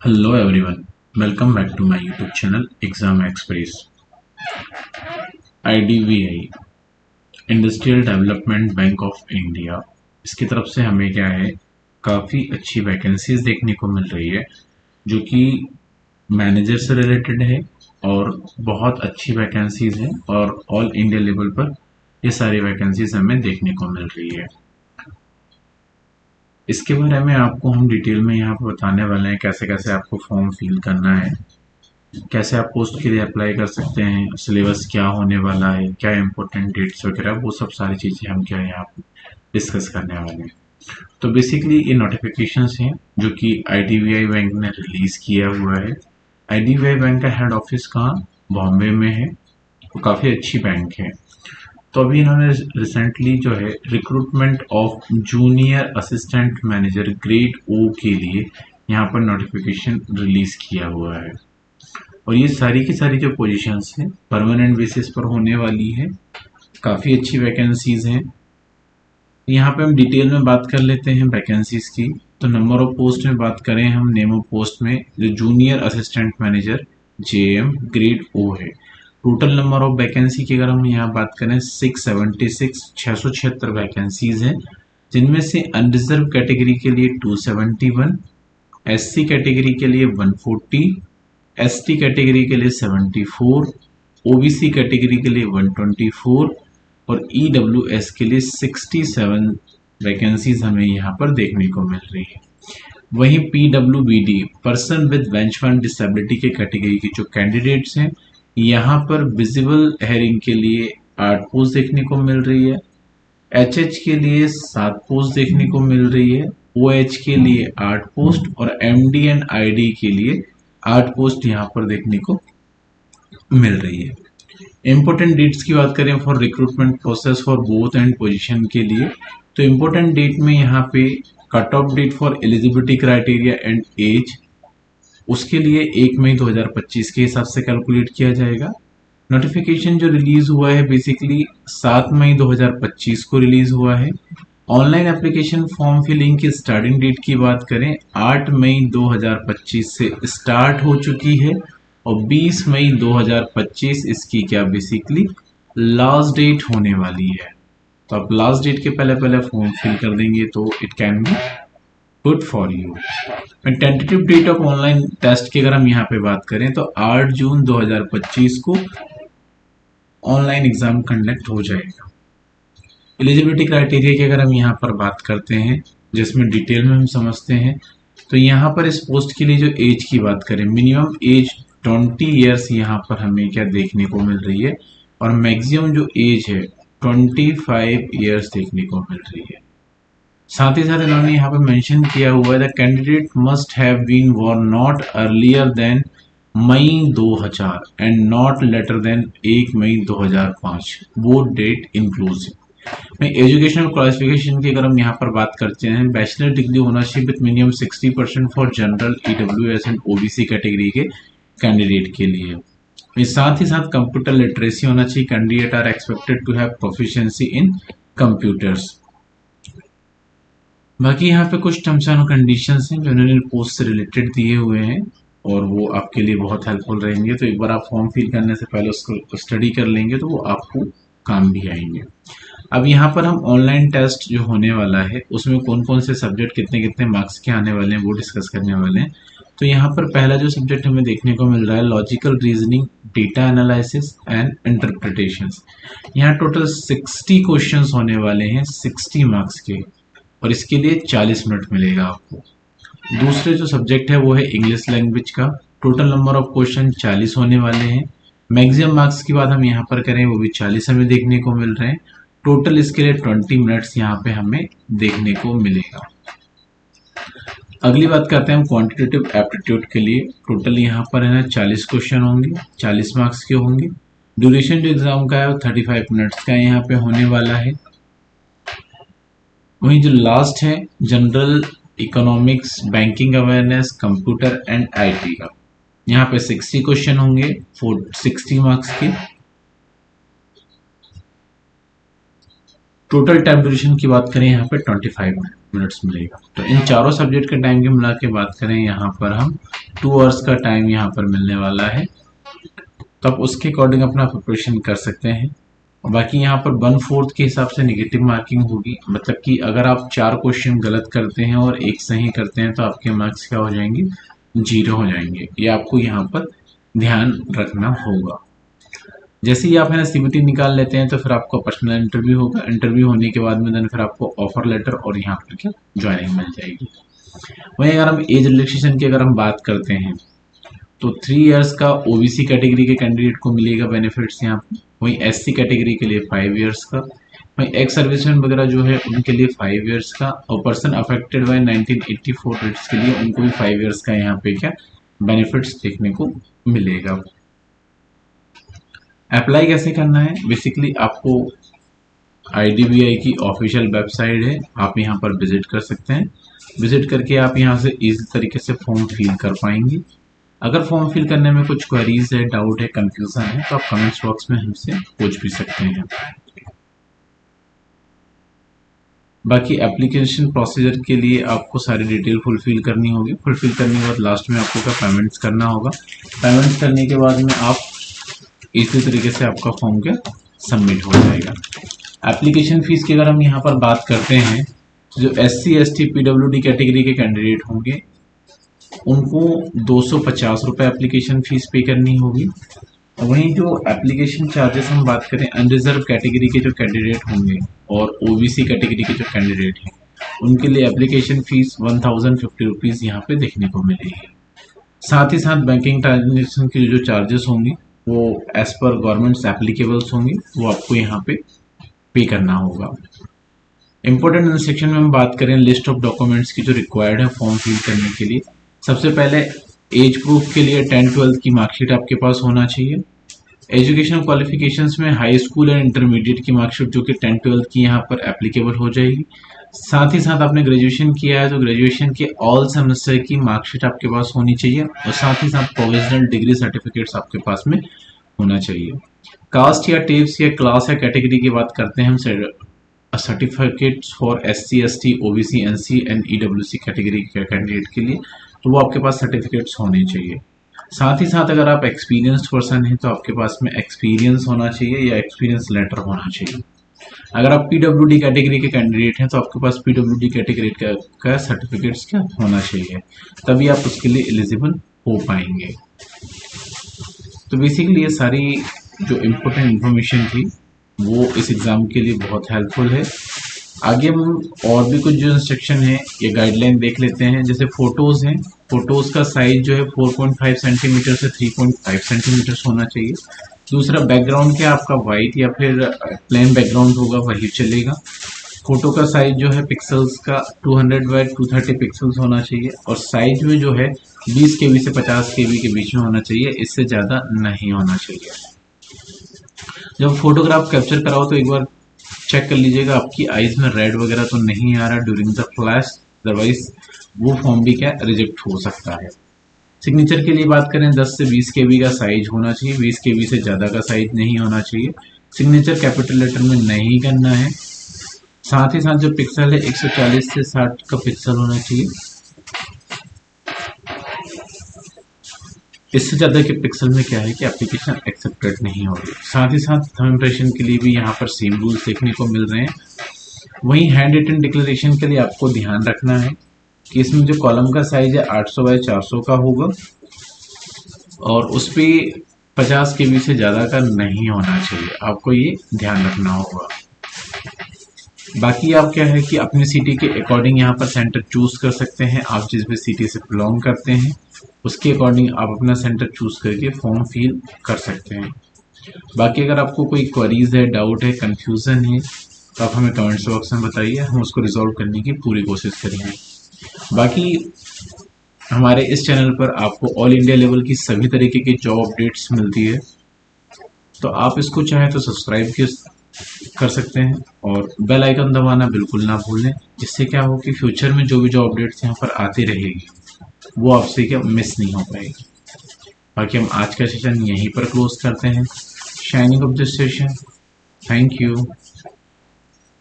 Hello everyone, welcome back to my YouTube channel Exam Express. IDVI industrial development bank of India इसकी तरफ से हमें क्या है, काफ़ी अच्छी वैकेंसीज देखने को मिल रही है जो कि मैनेजर से रिलेटेड है और बहुत अच्छी वैकेंसीज हैं और ऑल इंडिया लेवल पर ये सारी वैकेंसीज हमें देखने को मिल रही है। इसके बारे में आपको हम डिटेल में यहाँ पर बताने वाले हैं कैसे कैसे आपको फॉर्म फिल करना है, कैसे आप पोस्ट के लिए अप्लाई कर सकते हैं, सिलेबस क्या होने वाला है, क्या इंपॉर्टेंट डेट्स वगैरह, वो सब सारी चीज़ें हम क्या यहाँ पे डिस्कस करने वाले हैं। तो बेसिकली ये नोटिफिकेशंस हैं जो कि आईडीबीआई बैंक ने रिलीज़ किया हुआ है। आईडीबीआई बैंक का हेड ऑफिस कहाँ, बॉम्बे में है। तो काफ़ी अच्छी बैंक है। तो अभी इन्होंने रिसेंटली जो है recruitment of junior assistant manager grade O के लिए यहाँ पर नोटिफिकेशन रिलीज़ किया हुआ है और ये सारी की सारी जो पोजीशंस हैं परमानेंट बेसिस पर होने वाली है। काफ़ी अच्छी वैकेंसीज हैं। यहाँ पे हम डिटेल में बात कर लेते हैं वैकेंसीज की। तो नंबर ऑफ पोस्ट में बात करें हम, नेम ऑफ पोस्ट में जो junior assistant manager JM grade O है। टोटल नंबर ऑफ वैकेंसी की अगर हम यहाँ बात करें 676 वैकेंसीज हैं, जिनमें से अनरिजर्व कैटेगरी के लिए 271, एससी कैटेगरी के लिए 140, एसटी कैटेगरी के लिए 74, ओबीसी कैटेगरी के लिए 124 और ईडब्ल्यूएस के लिए 67 वैकेंसीज हमें यहाँ पर देखने को मिल रही है। वहीं PWBD person with bench one disability के कैटेगरी के जो कैंडिडेट्स हैं, यहाँ पर विजिबल हेयरिंग के लिए 8 पोस्ट देखने को मिल रही है, एचएच के लिए 7 पोस्ट देखने को मिल रही है, ओएच के लिए 8 पोस्ट और एमडी एंड आईडी के लिए 8 पोस्ट यहाँ पर देखने को मिल रही है। इम्पोर्टेंट डेट्स की बात करें for recruitment process for both and position के लिए, तो इम्पोर्टेंट डेट में यहाँ पे cut off date for eligibility criteria and age, उसके लिए 1 मई 2025 के हिसाब से कैलकुलेट किया जाएगा। नोटिफिकेशन जो रिलीज हुआ है बेसिकली 7 मई 2025 को रिलीज हुआ है। ऑनलाइन एप्लीकेशन फॉर्म फिलिंग की स्टार्टिंग डेट की बात करें 8 मई 2025 से स्टार्ट हो चुकी है और 20 मई 2025 इसकी क्या बेसिकली लास्ट डेट होने वाली है। तो आप लास्ट डेट के पहले पहले फॉर्म फिल कर देंगे तो it can be good for you. Tentative date of online test की अगर हम यहाँ पे बात करें तो 8 जून 2025 को ऑनलाइन एग्जाम कंडक्ट हो जाएगा। एलिजिबिलिटी क्राइटेरिया की अगर हम यहाँ पर बात करते हैं, जिसमें डिटेल में हम समझते हैं, तो यहाँ पर इस पोस्ट के लिए जो एज की बात करें, मिनिमम एज 20 ईयर्स यहाँ पर हमें क्या देखने को मिल रही है और मैक्सिमम जो एज है 25 ईयर्स देखने को मिल रही है। साथ ही साथ इन्होंने यहाँ पर मेंशन किया हुआ है the candidate must have been born not earlier than May 2000 and not later than 1 May 2005, वो डेट इंक्लूसिव। में एजुकेशनल क्वालिफिकेशन की अगर हम यहाँ पर बात करते हैं, बैचलर डिग्री होना चाहिए with minimum 60% for general EWS and OBC category के कैंडिडेट के लिए। साथ ही साथ कंप्यूटर लिटरेसी होना चाहिए। Candidate are expected to have proficiency in computers. बाकी यहाँ पे कुछ टर्म्स एंड कंडीशंस हैं जो इन्होंने पोस्ट से रिलेटेड दिए हुए हैं और वो आपके लिए बहुत हेल्पफुल रहेंगे। तो एक बार आप फॉर्म फिल करने से पहले उसको स्टडी कर लेंगे तो वो आपको काम भी आएंगे। अब यहाँ पर हम ऑनलाइन टेस्ट जो होने वाला है उसमें कौन कौन से सब्जेक्ट कितने कितने मार्क्स के आने वाले हैं वो डिस्कस करने वाले हैं। तो यहाँ पर पहला जो सब्जेक्ट हमें देखने को मिल रहा है logical reasoning, data analysis and interpretations. यहाँ टोटल 60 क्वेश्चंस होने वाले हैं 60 मार्क्स के और इसके लिए 40 मिनट मिलेगा आपको। दूसरे जो सब्जेक्ट है वो है इंग्लिश लैंग्वेज का। टोटल नंबर ऑफ क्वेश्चन 40 होने वाले हैं। मैक्सिमम मार्क्स की बात हम यहाँ पर करें वो भी 40 हमें देखने को मिल रहे हैं। टोटल इसके लिए 20 मिनट्स यहाँ पे हमें देखने को मिलेगा। अगली बात करते हैं हम क्वांटिटेटिव एप्टीट्यूड के लिए। टोटल यहाँ पर है ना 40 क्वेश्चन होंगे, 40 मार्क्स के होंगे। ड्यूरेशन जो एग्जाम का है वो 35 मिनट्स का यहाँ पे होने वाला है। वहीं जो लास्ट है general economics, banking awareness, computer and IT का, यहाँ पे 60 क्वेश्चन होंगे 60 मार्क्स के। टोटल टाइम ड्यूरेशन की बात करें यहाँ पे 25 मिनट्स मिलेगा। तो इन चारों सब्जेक्ट के टाइम की मिला के बात करें यहाँ पर हम 2 आवर्स का टाइम यहाँ पर मिलने वाला है, तो आप उसके अकॉर्डिंग अपना प्रिपरेशन कर सकते हैं। और बाकी यहाँ पर 1/4 के हिसाब से नेगेटिव मार्किंग होगी, मतलब कि अगर आप 4 क्वेश्चन गलत करते हैं और 1 सही करते हैं तो आपके मार्क्स क्या हो जाएंगे, 0 हो जाएंगे। ये आपको यहाँ पर ध्यान रखना होगा। जैसे ही आप है ना सीबीटी निकाल लेते हैं तो फिर आपको पर्सनल इंटरव्यू होगा। इंटरव्यू होने के बाद में देन फिर आपको ऑफर लेटर और यहाँ पर क्या ज्वाइनिंग मिल जाएगी। वहीं अगर हम एज रिलैक्सेशन की अगर हम बात करते हैं तो 3 इयर्स का ओबीसी कैटेगरी के कैंडिडेट को मिलेगा बेनिफिट्स यहाँ पे। वहीं एससी कैटेगरी के लिए 5 इयर्स का, वहीं एक्स सर्विसमैन वगैरह जो है उनके लिए 5 इयर्स का, और पर्सन अफेक्टेड बाय 1984 रेट्स के लिए उनको भी 5 इयर्स का यहाँ पे क्या बेनिफिट्स देखने को मिलेगा। अप्लाई कैसे करना है, बेसिकली आपको आईडीबीआई की ऑफिशियल वेबसाइट है, आप यहाँ पर विजिट कर सकते हैं। विजिट करके आप यहाँ से इजी तरीके से फॉर्म फिल कर पाएंगे। अगर फॉर्म फिल करने में कुछ क्वेरीज है, डाउट है, कंफ्यूजन है तो आप कमेंट्स बॉक्स में हमसे पूछ भी सकते हैं। बाकी एप्लीकेशन प्रोसीजर के लिए आपको सारी डिटेल फुलफिल करनी होगी। फुलफिल करने के बाद लास्ट में आपको क्या पेमेंट्स करना होगा। पेमेंट्स करने के बाद में आप इसी तरीके से आपका फॉर्म क्या सबमिट हो जाएगा। एप्लीकेशन फीस की अगर हम यहाँ पर बात करते हैं तो जो SC ST PWD कैटेगरी के कैंडिडेट होंगे उनको 250 रुपये एप्लीकेशन फीस पे करनी होगी। वहीं जो एप्लीकेशन चार्जेस हम बात करें अनरिजर्व कैटेगरी के जो कैंडिडेट होंगे और ओबीसी कैटेगरी के जो कैंडिडेट हैं उनके लिए एप्लीकेशन फीस 1050 रुपीज़ यहाँ पे देखने को मिलेगी। साथ ही साथ बैंकिंग ट्रांजेक्शन के जो चार्जेस होंगे वो एज पर गवर्नमेंट्स एप्लीकेबल्स होंगे, वो आपको यहाँ पे करना होगा। इंपॉर्टेंट सेक्शन में हम बात करें लिस्ट ऑफ डॉक्यूमेंट्स की जो रिक्वायर्ड है फॉर्म फिल करने के लिए, सबसे पहले एज प्रूफ के लिए 10th-12th की मार्कशीट आपके पास होना चाहिए। एजुकेशन क्वालिफिकेशंस में हाई स्कूल एंड इंटरमीडिएट की मार्कशीट जो कि 10th-12th की यहाँ पर एप्लीकेबल हो जाएगी। साथ ही साथ आपने ग्रेजुएशन किया है तो ग्रेजुएशन के ऑल सेमेस्टर की मार्कशीट आपके पास होनी चाहिए, और साथ ही साथ प्रोविजनल डिग्री सर्टिफिकेट्स आपके पास में होना चाहिए। कास्ट या टेप्स या क्लास या कैटेगरी की बात करते हैं हम certificates for SC ST OBC NC and EWC category के कैंडिडेट के लिए, तो वो आपके पास सर्टिफिकेट्स होने चाहिए। साथ ही साथ अगर आप एक्सपीरियंस्ड पर्सन हैं तो आपके पास में एक्सपीरियंस होना चाहिए या एक्सपीरियंस लेटर होना चाहिए। अगर आप PWD कैटेगरी के कैंडिडेट हैं तो आपके पास PWD कैटेगरी का सर्टिफिकेट्स क्या होना चाहिए, तभी आप उसके लिए एलिजिबल हो पाएंगे। तो बेसिकली ये सारी जो इम्पोर्टेंट इन्फॉर्मेशन थी वो इस एग्ज़ाम के लिए बहुत हेल्पफुल है। आगे हम और भी कुछ जो इंस्ट्रक्शन है ये गाइडलाइन देख लेते हैं। जैसे फ़ोटोज़ हैं, फ़ोटोज़ का साइज जो है 4.5 सेंटीमीटर से 3.5 सेंटीमीटर होना चाहिए। दूसरा बैकग्राउंड क्या आपका वाइट या फिर प्लेन बैकग्राउंड होगा वही चलेगा। फ़ोटो का साइज जो है पिक्सल्स का 200 बाय 230 पिक्सल्स होना चाहिए, और साइज में जो है 20 KB से 50 KB के बीच में होना चाहिए, इससे ज़्यादा नहीं होना चाहिए। जब फोटोग्राफ कैप्चर कराओ तो एक बार चेक कर लीजिएगा आपकी आईज में रेड वगैरह तो नहीं आ रहा ड्यूरिंग द फ्लैश, अदरवाइज वो फॉर्म भी क्या रिजेक्ट हो सकता है। सिग्नेचर के लिए बात करें 10 से 20 KB का साइज होना चाहिए, 20 KB से ज़्यादा का साइज नहीं होना चाहिए। सिग्नेचर कैपिटल लेटर में नहीं करना है। साथ ही साथ जो पिक्सल है 140 से 60 का पिक्सल होना चाहिए, इससे ज़्यादा के पिक्सल में क्या है कि एप्लीकेशन एक्सेप्टेड नहीं होगी। साथ ही साथ थंब इम्प्रेशन के लिए भी यहाँ पर सेम रूल्स देखने को मिल रहे हैं। वहीं हैंड रिटन डिक्लेरेशन के लिए आपको ध्यान रखना है कि इसमें जो कॉलम का साइज है 800 बाय 400 का होगा, और उस पर 50 KB से ज़्यादा का नहीं होना चाहिए, आपको ये ध्यान रखना होगा। बाकी आप क्या है कि अपने सिटी के अकॉर्डिंग यहाँ पर सेंटर चूज कर सकते हैं। आप जिस भी सिटी से बिलोंग करते हैं उसके अकॉर्डिंग आप अपना सेंटर चूज करके फॉर्म फिल कर सकते हैं। बाकी अगर आपको कोई क्वेरीज है, डाउट है, कंफ्यूजन है तो आप हमें कमेंट्स बॉक्स में बताइए, हम उसको रिजॉल्व करने की पूरी कोशिश करेंगे। बाकी हमारे इस चैनल पर आपको ऑल इंडिया लेवल की सभी तरीके की जॉब अपडेट्स मिलती है, तो आप इसको चाहे तो सब्सक्राइब कर सकते हैं और बेल आइकन दबाना बिल्कुल ना भूलें। इससे क्या हो कि फ्यूचर में जो भी जॉब अपडेट्स यहाँ पर आती रहेगी वो आपसे क्या मिस नहीं हो पाएगी। बाकी हम आज का सेशन यहीं पर क्लोज करते हैं। Shining of this session, thank you.